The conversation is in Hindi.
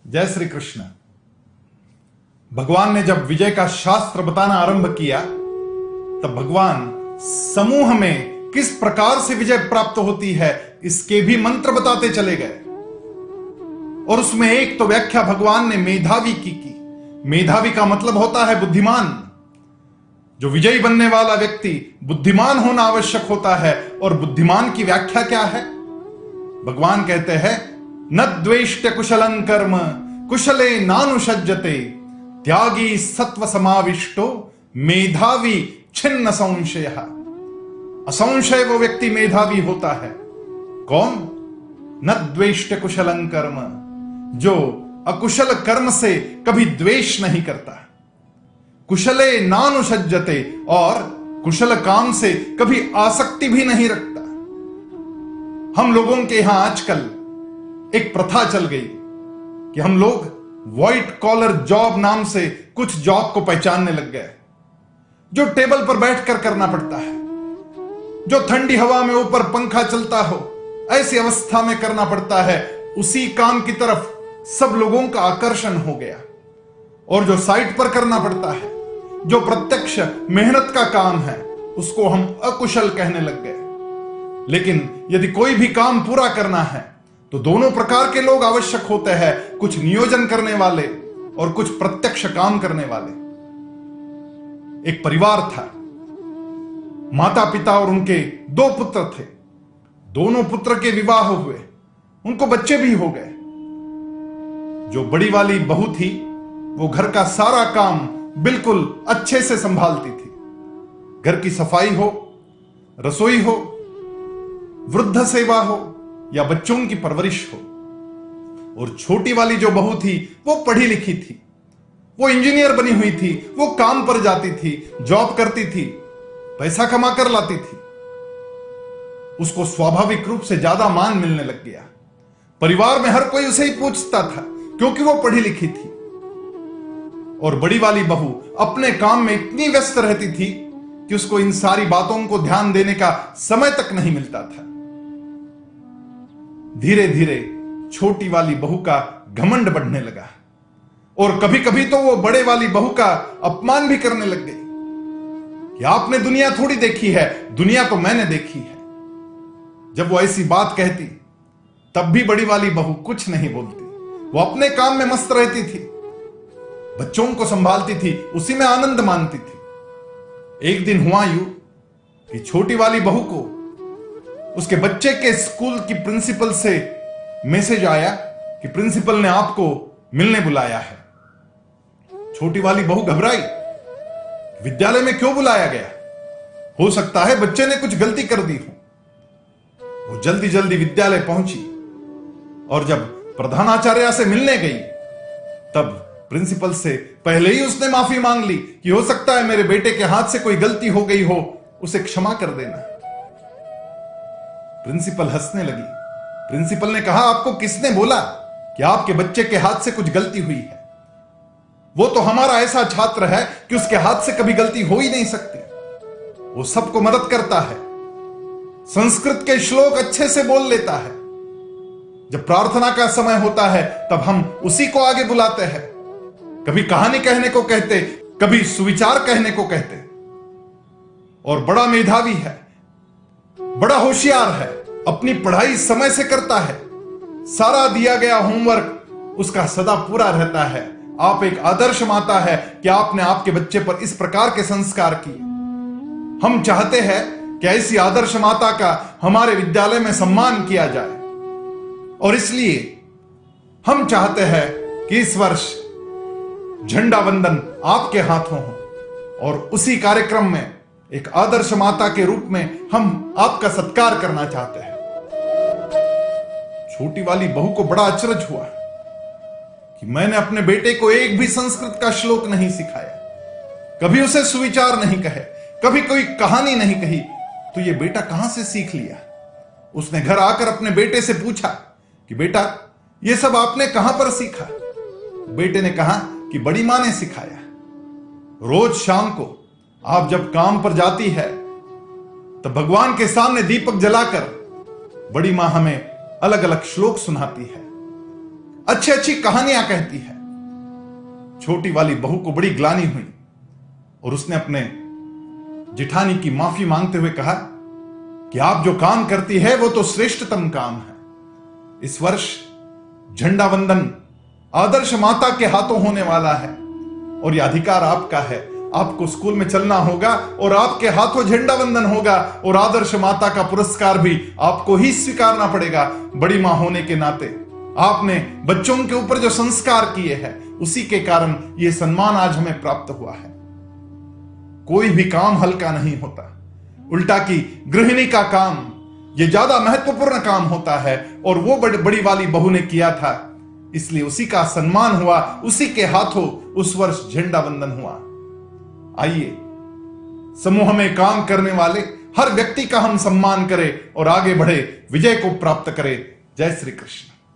जय श्री कृष्ण। भगवान ने जब विजय का शास्त्र बताना आरंभ किया तब भगवान समूह में किस प्रकार से विजय प्राप्त होती है इसके भी मंत्र बताते चले गए। और उसमें एक तो व्याख्या भगवान ने मेधावी की। मेधावी का मतलब होता है बुद्धिमान। जो विजयी बनने वाला व्यक्ति बुद्धिमान होना आवश्यक होता है। और बुद्धिमान की व्याख्या क्या है? भगवान कहते हैं न द्वेष्ट कुशलं कर्म कुशले नानुषज्जते त्यागी सत्व समाविष्टो मेधावी छिन्न संशय। असंशय वो व्यक्ति मेधावी होता है। कौन? न द्वेष्ट कुशलं कर्म, जो अकुशल कर्म से कभी द्वेष नहीं करता। कुशले नानुषज्जते, और कुशल काम से कभी आसक्ति भी नहीं रखता। हम लोगों के यहां आजकल एक प्रथा चल गई कि हम लोग व्हाइट कॉलर जॉब नाम से कुछ जॉब को पहचानने लग गए, जो टेबल पर बैठकर करना पड़ता है, जो ठंडी हवा में ऊपर पंखा चलता हो ऐसी अवस्था में करना पड़ता है। उसी काम की तरफ सब लोगों का आकर्षण हो गया। और जो साइट पर करना पड़ता है, जो प्रत्यक्ष मेहनत का काम है, उसको हम अकुशल कहने लग गए। लेकिन यदि कोई भी काम पूरा करना है तो दोनों प्रकार के लोग आवश्यक होते हैं, कुछ नियोजन करने वाले और कुछ प्रत्यक्ष काम करने वाले। एक परिवार था, माता पिता और उनके 2 पुत्र थे। दोनों पुत्र के विवाह हुए, उनको बच्चे भी हो गए। जो बड़ी वाली बहू थी वो घर का सारा काम बिल्कुल अच्छे से संभालती थी। घर की सफाई हो, रसोई हो, वृद्ध सेवा हो या बच्चों की परवरिश हो। और छोटी वाली जो बहू थी वो पढ़ी लिखी थी, वो इंजीनियर बनी हुई थी, वो काम पर जाती थी, जॉब करती थी, पैसा कमा कर लाती थी। उसको स्वाभाविक रूप से ज्यादा मान मिलने लग गया। परिवार में हर कोई उसे ही पूछता था क्योंकि वो पढ़ी लिखी थी। और बड़ी वाली बहू अपने काम में इतनी व्यस्त रहती थी कि उसको इन सारी बातों को ध्यान देने का समय तक नहीं मिलता था। धीरे धीरे छोटी वाली बहू का घमंड बढ़ने लगा और कभी कभी तो वो बड़े वाली बहू का अपमान भी करने लग गई कि आपने दुनिया थोड़ी देखी है, दुनिया तो मैंने देखी है। जब वो ऐसी बात कहती तब भी बड़ी वाली बहू कुछ नहीं बोलती। वो अपने काम में मस्त रहती थी, बच्चों को संभालती थी, उसी में आनंद मानती थी। एक दिन हुआ यूं कि छोटी वाली बहू को उसके बच्चे के स्कूल की प्रिंसिपल से मैसेज आया कि प्रिंसिपल ने आपको मिलने बुलाया है। छोटी वाली बहू घबराई, विद्यालय में क्यों बुलाया गया? हो सकता है बच्चे ने कुछ गलती कर दी हो। वो जल्दी जल्दी विद्यालय पहुंची और जब प्रधानाचार्य से मिलने गई तब प्रिंसिपल से पहले ही उसने माफी मांग ली कि हो सकता है मेरे बेटे के हाथ से कोई गलती हो गई हो, उसे क्षमा कर देना। प्रिंसिपल हंसने लगी। प्रिंसिपल ने कहा, आपको किसने बोला कि आपके बच्चे के हाथ से कुछ गलती हुई है? वो तो हमारा ऐसा छात्र है कि उसके हाथ से कभी गलती हो ही नहीं सकती। वो सबको मदद करता है, संस्कृत के श्लोक अच्छे से बोल लेता है। जब प्रार्थना का समय होता है तब हम उसी को आगे बुलाते हैं। कभी कहानी कहने को कहते, कभी सुविचार कहने को कहते। और बड़ा मेधावी है, बड़ा होशियार है, अपनी पढ़ाई समय से करता है, सारा दिया गया होमवर्क उसका सदा पूरा रहता है। आप एक आदर्श माता है कि आपने आपके बच्चे पर इस प्रकार के संस्कार किए। हम चाहते हैं कि ऐसी आदर्श माता का हमारे विद्यालय में सम्मान किया जाए। और इसलिए हम चाहते हैं कि इस वर्ष झंडा वंदन आपके हाथों हो और उसी कार्यक्रम में एक आदर्श माता के रूप में हम आपका सत्कार करना चाहते हैं। छोटी वाली बहू को बड़ा अचरज हुआ कि मैंने अपने बेटे को एक भी संस्कृत का श्लोक नहीं सिखाया, कभी उसे सुविचार नहीं कहे, कभी कोई कहानी नहीं कही, तो ये बेटा कहां से सीख लिया? उसने घर आकर अपने बेटे से पूछा कि बेटा ये सब आपने कहां पर सीखा? बेटे ने कहा कि बड़ी मां ने सिखाया। रोज शाम को आप जब काम पर जाती है तो भगवान के सामने दीपक जलाकर बड़ी मां हमें अलग अलग श्लोक सुनाती है। अच्छी अच्छी कहानियां कहती है। छोटी वाली बहू को बड़ी ग्लानि हुई और उसने अपने जिठानी की माफी मांगते हुए कहा कि आप जो काम करती है वो तो श्रेष्ठतम काम है। इस वर्ष झंडा वंदन आदर्श माता के हाथों होने वाला है और यह अधिकार आपका है। आपको स्कूल में चलना होगा और आपके हाथों झंडा वंदन होगा और आदर्श माता का पुरस्कार भी आपको ही स्वीकारना पड़ेगा। बड़ी मां होने के नाते आपने बच्चों के ऊपर जो संस्कार किए हैं उसी के कारण यह सम्मान आज हमें प्राप्त हुआ है। कोई भी काम हल्का नहीं होता, उल्टा की गृहिणी का काम यह ज्यादा महत्वपूर्ण काम होता है और वो बड़ी वाली बहू ने किया था, इसलिए उसी का सम्मान हुआ, उसी के हाथों उस वर्ष झंडा वंदन हुआ। आइए समूह में काम करने वाले हर व्यक्ति का हम सम्मान करें और आगे बढ़े, विजय को प्राप्त करें। जय श्री कृष्ण।